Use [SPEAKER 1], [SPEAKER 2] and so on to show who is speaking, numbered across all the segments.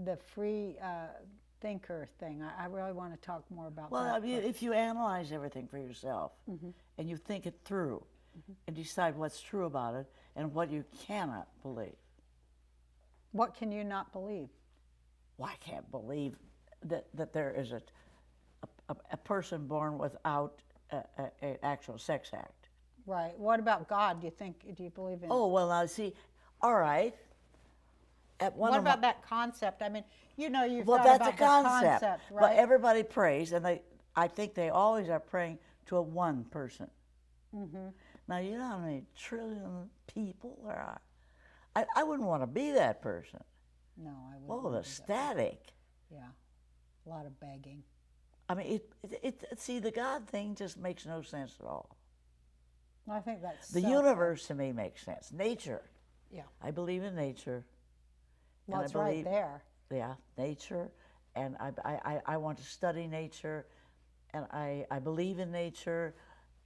[SPEAKER 1] the free thinker thing. I really want to talk more about
[SPEAKER 2] Well,
[SPEAKER 1] that.
[SPEAKER 2] I mean, if you analyze everything for yourself and you think it through and decide what's true about it and what you cannot believe.
[SPEAKER 1] What can you not believe?
[SPEAKER 2] Well, I can't believe that there is a person born without an actual sex act.
[SPEAKER 1] Right. What about God? Do you believe in?
[SPEAKER 2] Oh, well, now see, all right.
[SPEAKER 1] What about that concept? I mean, you've
[SPEAKER 2] Well,
[SPEAKER 1] thought
[SPEAKER 2] that's
[SPEAKER 1] about
[SPEAKER 2] a
[SPEAKER 1] the
[SPEAKER 2] concept.
[SPEAKER 1] concept, right?
[SPEAKER 2] But everybody prays, and I think they always are praying to a one person. Now, you know how many trillion people there are? I wouldn't want to be that person.
[SPEAKER 1] No, I wouldn't.
[SPEAKER 2] Oh,
[SPEAKER 1] wanna
[SPEAKER 2] the
[SPEAKER 1] do that.
[SPEAKER 2] static.
[SPEAKER 1] Yeah, a lot of begging.
[SPEAKER 2] I mean, see, the God thing just makes no sense at all.
[SPEAKER 1] I think that's
[SPEAKER 2] The
[SPEAKER 1] so
[SPEAKER 2] universe to me makes sense. Nature.
[SPEAKER 1] Yeah.
[SPEAKER 2] I believe in nature.
[SPEAKER 1] Well,
[SPEAKER 2] and
[SPEAKER 1] it's
[SPEAKER 2] I
[SPEAKER 1] right
[SPEAKER 2] believe,
[SPEAKER 1] there.
[SPEAKER 2] Yeah, nature. And I want to study nature. And I believe in nature.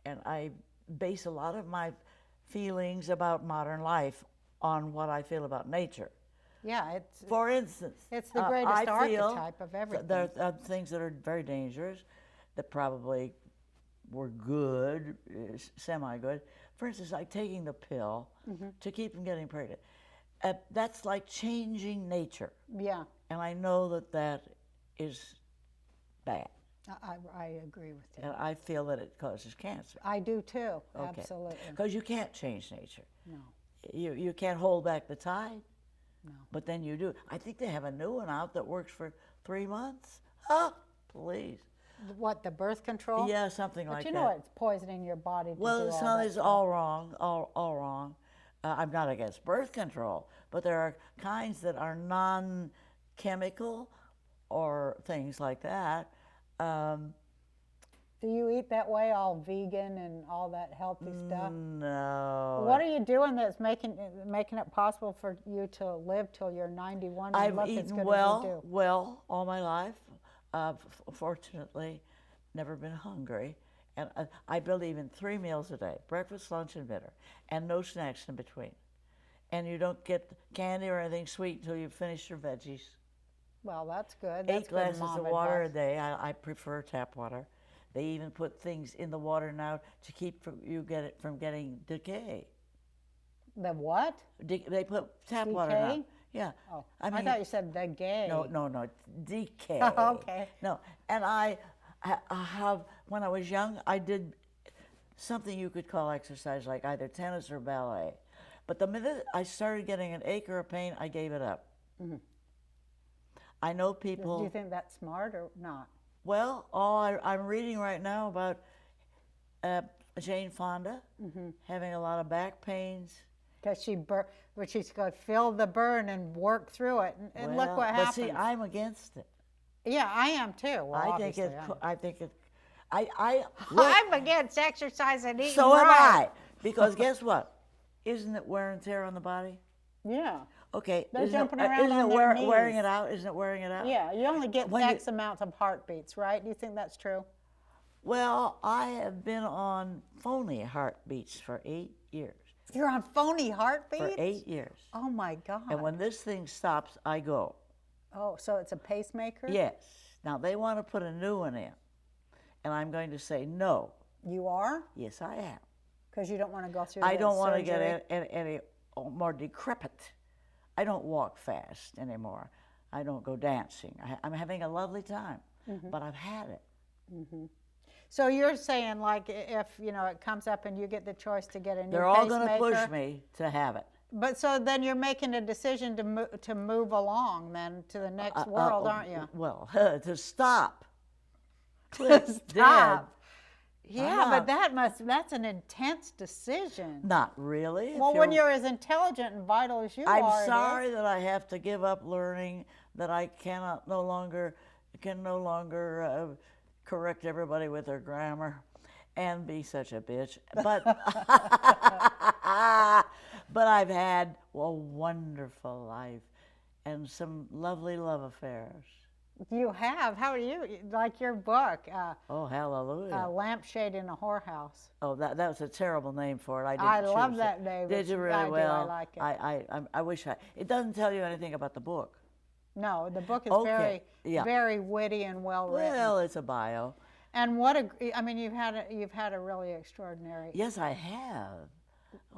[SPEAKER 2] And I base a lot of my feelings about modern life on what I feel about nature.
[SPEAKER 1] Yeah,
[SPEAKER 2] For instance,
[SPEAKER 1] it's the greatest
[SPEAKER 2] I feel
[SPEAKER 1] archetype of everything.
[SPEAKER 2] There are things that are very dangerous that probably were good, semi-good. For instance, like taking the pill to keep from getting pregnant. That's like changing nature.
[SPEAKER 1] Yeah,
[SPEAKER 2] And I know that is bad.
[SPEAKER 1] I agree with you.
[SPEAKER 2] And I feel that it causes cancer.
[SPEAKER 1] I do too.
[SPEAKER 2] Okay.
[SPEAKER 1] Absolutely.
[SPEAKER 2] Because you can't change nature.
[SPEAKER 1] No.
[SPEAKER 2] You can't hold back the tide.
[SPEAKER 1] No.
[SPEAKER 2] But then you do. I think they have a new one out that works for 3 months. Oh, please.
[SPEAKER 1] What, the birth control?
[SPEAKER 2] Yeah, something
[SPEAKER 1] but
[SPEAKER 2] like
[SPEAKER 1] you
[SPEAKER 2] that.
[SPEAKER 1] know it's poisoning your body to do
[SPEAKER 2] Well,
[SPEAKER 1] all
[SPEAKER 2] some
[SPEAKER 1] that
[SPEAKER 2] is
[SPEAKER 1] stuff.
[SPEAKER 2] all wrong, all wrong. I'm not against birth control, but there are kinds that are non-chemical or things like that.
[SPEAKER 1] Do you eat that way, all vegan and all that healthy stuff?
[SPEAKER 2] No.
[SPEAKER 1] What are you doing that's making it possible for you to live till you're 91 and
[SPEAKER 2] I've
[SPEAKER 1] look as
[SPEAKER 2] eaten
[SPEAKER 1] good as
[SPEAKER 2] well,
[SPEAKER 1] you do?
[SPEAKER 2] well all my life. Fortunately, never been hungry. And I believe in 3 meals a day, breakfast, lunch, and dinner, and no snacks in between. And you don't get candy or anything sweet until you finish your veggies.
[SPEAKER 1] Well, that's good. That's
[SPEAKER 2] 8 glasses
[SPEAKER 1] good
[SPEAKER 2] of
[SPEAKER 1] mom
[SPEAKER 2] water a
[SPEAKER 1] advice.
[SPEAKER 2] day. I prefer tap water. They even put things in the water now to keep you get it from getting decay.
[SPEAKER 1] The what?
[SPEAKER 2] They put tap water
[SPEAKER 1] Decay?
[SPEAKER 2] now. Yeah.
[SPEAKER 1] Oh,
[SPEAKER 2] I mean,
[SPEAKER 1] thought you said the gay.
[SPEAKER 2] No, decay.
[SPEAKER 1] Okay.
[SPEAKER 2] No, and I have, when I was young, I did something you could call exercise, like either tennis or ballet. But the minute I started getting an ache or a pain, I gave it up. I know people.
[SPEAKER 1] Do you think that's smart or not?
[SPEAKER 2] Well, I'm reading right now about Jane Fonda having a lot of back pains.
[SPEAKER 1] Because she's going to feel the burn and work through it, and look what happens.
[SPEAKER 2] But see, I'm against it.
[SPEAKER 1] Yeah, I am too. Well,
[SPEAKER 2] I
[SPEAKER 1] obviously,
[SPEAKER 2] think it. Look,
[SPEAKER 1] I'm against exercise and eating
[SPEAKER 2] so am
[SPEAKER 1] right.
[SPEAKER 2] I. Because guess what? Isn't it wear and tear on the body?
[SPEAKER 1] Yeah.
[SPEAKER 2] Okay.
[SPEAKER 1] They're
[SPEAKER 2] isn't
[SPEAKER 1] jumping
[SPEAKER 2] it,
[SPEAKER 1] around
[SPEAKER 2] isn't
[SPEAKER 1] on
[SPEAKER 2] it
[SPEAKER 1] their
[SPEAKER 2] wearing
[SPEAKER 1] knees.
[SPEAKER 2] it out? Isn't it wearing it out?
[SPEAKER 1] Yeah, you only get
[SPEAKER 2] When
[SPEAKER 1] X amount of heartbeats, right? Do you think that's true?
[SPEAKER 2] Well, I have been on phony heartbeats for 8 years.
[SPEAKER 1] You're on phony heartbeats?
[SPEAKER 2] For 8 years.
[SPEAKER 1] Oh my God.
[SPEAKER 2] And when this thing stops, I go.
[SPEAKER 1] Oh, so it's a pacemaker?
[SPEAKER 2] Yes. Now they want to put a new one in, and I'm going to say no.
[SPEAKER 1] You are?
[SPEAKER 2] Yes, I am.
[SPEAKER 1] Because you don't want to go through
[SPEAKER 2] I
[SPEAKER 1] the
[SPEAKER 2] don't want to
[SPEAKER 1] surgery?
[SPEAKER 2] get any more decrepit. I don't walk fast anymore. I don't go dancing. I'm having a lovely time, but I've had it.
[SPEAKER 1] So you're saying, like, if it comes up and you get the choice to get a new
[SPEAKER 2] They're all
[SPEAKER 1] pacemaker,
[SPEAKER 2] going to push me to have it.
[SPEAKER 1] But so then you're making a decision to move along then to the next world, aren't you?
[SPEAKER 2] Well, to stop.
[SPEAKER 1] To
[SPEAKER 2] Dead.
[SPEAKER 1] stop. Yeah,
[SPEAKER 2] Ah.
[SPEAKER 1] but that's an intense decision.
[SPEAKER 2] Not really.
[SPEAKER 1] Well, when you're as intelligent and vital as you are.
[SPEAKER 2] I'm sorry that I have to give up learning, that I can no longer correct everybody with their grammar and be such a bitch. But but I've had a wonderful life and some lovely love affairs.
[SPEAKER 1] You have. How are you? Like your book,
[SPEAKER 2] Oh, hallelujah.
[SPEAKER 1] Lampshade in a Whorehouse.
[SPEAKER 2] Oh, that was a terrible name for it. I didn't
[SPEAKER 1] I love
[SPEAKER 2] choose
[SPEAKER 1] that
[SPEAKER 2] it.
[SPEAKER 1] name.
[SPEAKER 2] Did you
[SPEAKER 1] I
[SPEAKER 2] really?
[SPEAKER 1] do.
[SPEAKER 2] Well,
[SPEAKER 1] I like it.
[SPEAKER 2] I wish it doesn't tell you anything about the book.
[SPEAKER 1] No, the book is
[SPEAKER 2] Okay, yeah.
[SPEAKER 1] very witty and well written.
[SPEAKER 2] Well, it's a bio.
[SPEAKER 1] And what a, I mean, you've had a really extraordinary.
[SPEAKER 2] Yes, I have.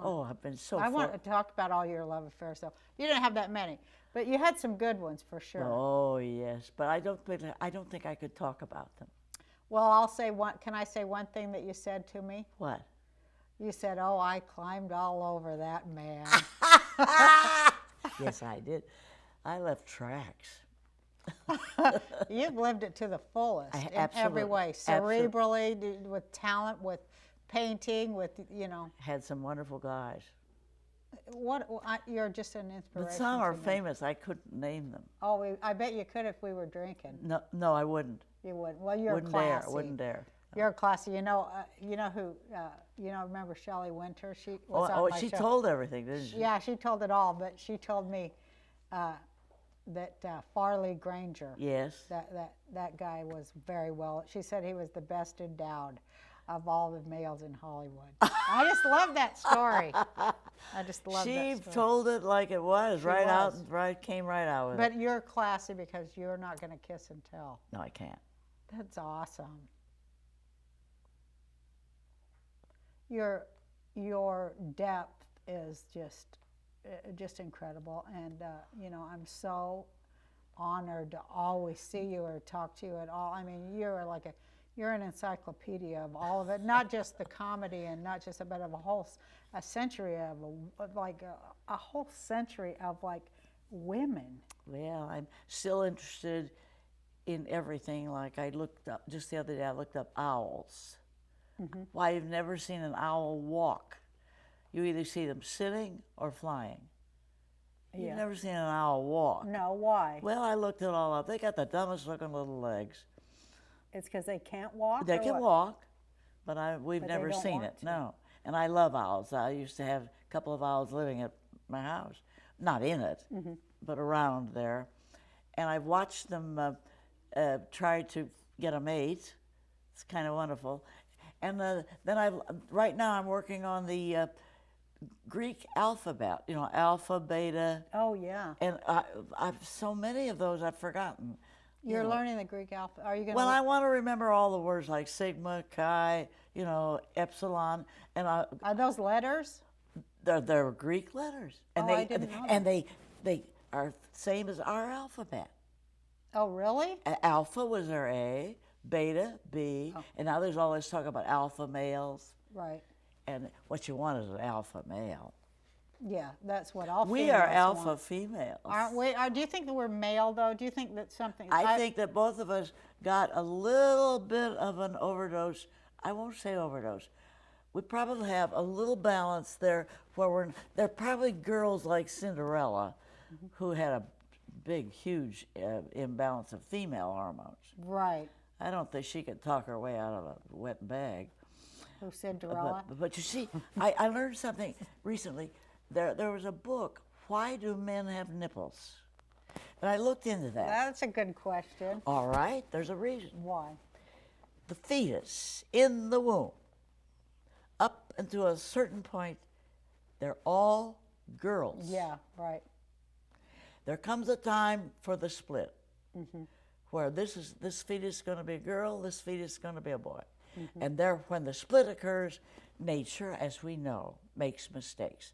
[SPEAKER 2] Oh, I've been so
[SPEAKER 1] I want to talk about all your love affairs, though. You didn't have that many, but you had some good ones for sure.
[SPEAKER 2] Oh, yes, but I don't think I could talk about them.
[SPEAKER 1] Well, I'll say one. Can I say one thing that you said to me?
[SPEAKER 2] What?
[SPEAKER 1] You said, "Oh, I climbed all over that man."
[SPEAKER 2] Yes, I did. I left tracks.
[SPEAKER 1] You've lived it to the fullest in every
[SPEAKER 2] absolutely-
[SPEAKER 1] way, cerebrally, with talent, with painting, with
[SPEAKER 2] Had some wonderful guys.
[SPEAKER 1] You're just an inspiration.
[SPEAKER 2] But some are
[SPEAKER 1] to me.
[SPEAKER 2] famous. I couldn't name them.
[SPEAKER 1] Oh, I bet you could if we were drinking.
[SPEAKER 2] No, I wouldn't.
[SPEAKER 1] You would. Well, you're
[SPEAKER 2] Wouldn't
[SPEAKER 1] classy.
[SPEAKER 2] dare. Wouldn't dare.
[SPEAKER 1] You're classy. You know who? Remember Shelley Winter? She was on my
[SPEAKER 2] she
[SPEAKER 1] show.
[SPEAKER 2] told everything, didn't she?
[SPEAKER 1] Yeah, she told it all. But she told me that Farley Granger.
[SPEAKER 2] Yes.
[SPEAKER 1] That guy was very well. She said he was the best endowed of all the males in Hollywood. I just love that story. I just love that
[SPEAKER 2] She
[SPEAKER 1] story.
[SPEAKER 2] told it like it was,
[SPEAKER 1] She
[SPEAKER 2] right out,
[SPEAKER 1] was.
[SPEAKER 2] right, came right out with it.
[SPEAKER 1] But you're classy because you're not going to kiss and tell.
[SPEAKER 2] No, I can't.
[SPEAKER 1] That's awesome. Your depth is just incredible, and I'm so honored to always see you or talk to you at all. I mean, you're an encyclopedia of all of it, not just the comedy and not just a bit of a century of a whole century of women.
[SPEAKER 2] Well, I'm still interested in everything. Like I looked up, just the other day, I looked up owls.
[SPEAKER 1] Mm-hmm.
[SPEAKER 2] Why, you've never seen an owl walk. You either see them sitting or flying. You've
[SPEAKER 1] Yeah.
[SPEAKER 2] never seen an owl walk.
[SPEAKER 1] No, why?
[SPEAKER 2] Well, I looked it all up. They got the dumbest looking little legs.
[SPEAKER 1] It's because they can't walk?
[SPEAKER 2] They
[SPEAKER 1] or
[SPEAKER 2] can
[SPEAKER 1] what?
[SPEAKER 2] walk, but we've
[SPEAKER 1] But they
[SPEAKER 2] never
[SPEAKER 1] don't
[SPEAKER 2] seen
[SPEAKER 1] want
[SPEAKER 2] it.
[SPEAKER 1] to.
[SPEAKER 2] No. And I love owls. I used to have a couple of owls living at my house. Not in it,
[SPEAKER 1] Mm-hmm.
[SPEAKER 2] but around there. And I've watched them try to get a mate. It's kind of wonderful. And then right now I'm working on the Greek alphabet, alpha, beta,
[SPEAKER 1] Oh, yeah.
[SPEAKER 2] and I've so many of those I've forgotten.
[SPEAKER 1] You're learning the Greek alphabet. Are you going to?
[SPEAKER 2] Well, I want to remember all the words like sigma, chi, epsilon, and
[SPEAKER 1] Are those letters?
[SPEAKER 2] they're Greek letters, and
[SPEAKER 1] Oh, I didn't know
[SPEAKER 2] and they are same as our alphabet.
[SPEAKER 1] Oh, really?
[SPEAKER 2] Alpha was our A, beta B, and now there's all this talk about alpha males,
[SPEAKER 1] Right.
[SPEAKER 2] and what you want is an alpha male.
[SPEAKER 1] Yeah, that's what all
[SPEAKER 2] We are
[SPEAKER 1] females
[SPEAKER 2] alpha
[SPEAKER 1] want.
[SPEAKER 2] females.
[SPEAKER 1] Aren't we? Do you think that we're male, though? Do you think that something...
[SPEAKER 2] I think that both of us got a little bit of an overdose. I won't say overdose. We probably have a little balance there where there are probably girls like Cinderella who had a big, huge imbalance of female hormones.
[SPEAKER 1] Right.
[SPEAKER 2] I don't think she could talk her way out of a wet bag.
[SPEAKER 1] Who, Cinderella?
[SPEAKER 2] But you see, I learned something recently. There was a book, Why Do Men Have Nipples? And I looked into that.
[SPEAKER 1] That's a good question.
[SPEAKER 2] All right, there's a reason.
[SPEAKER 1] Why?
[SPEAKER 2] The fetus in the womb, up until a certain point, they're all girls.
[SPEAKER 1] Yeah, right.
[SPEAKER 2] There comes a time for the split, where this fetus is going to be a girl, this fetus is going to be a boy. And when the split occurs, nature, as we know, makes mistakes.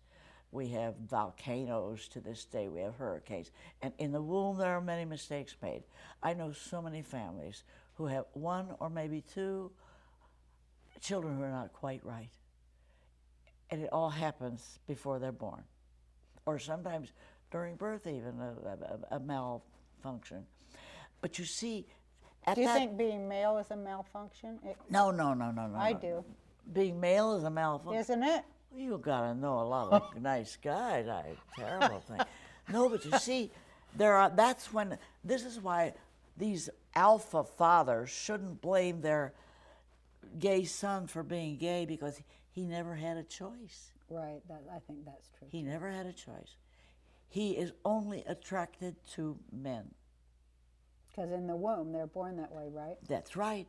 [SPEAKER 2] We have volcanoes to this day, we have hurricanes. And in the womb, there are many mistakes made. I know so many families who have one or maybe two children who are not quite right. And it all happens before they're born. Or sometimes during birth even, a malfunction. But you see,
[SPEAKER 1] Do you think being male is a malfunction?
[SPEAKER 2] No.
[SPEAKER 1] I do.
[SPEAKER 2] Being male is a malfunction.
[SPEAKER 1] Isn't it?
[SPEAKER 2] You gotta know a lot of nice guys. Terrible thing. No, but you see, this is why these alpha fathers shouldn't blame their gay son for being gay, because he never had a choice.
[SPEAKER 1] Right, I think that's true.
[SPEAKER 2] He never had a choice. He is only attracted to men.
[SPEAKER 1] Because in the womb, they're born that way, right?
[SPEAKER 2] That's right.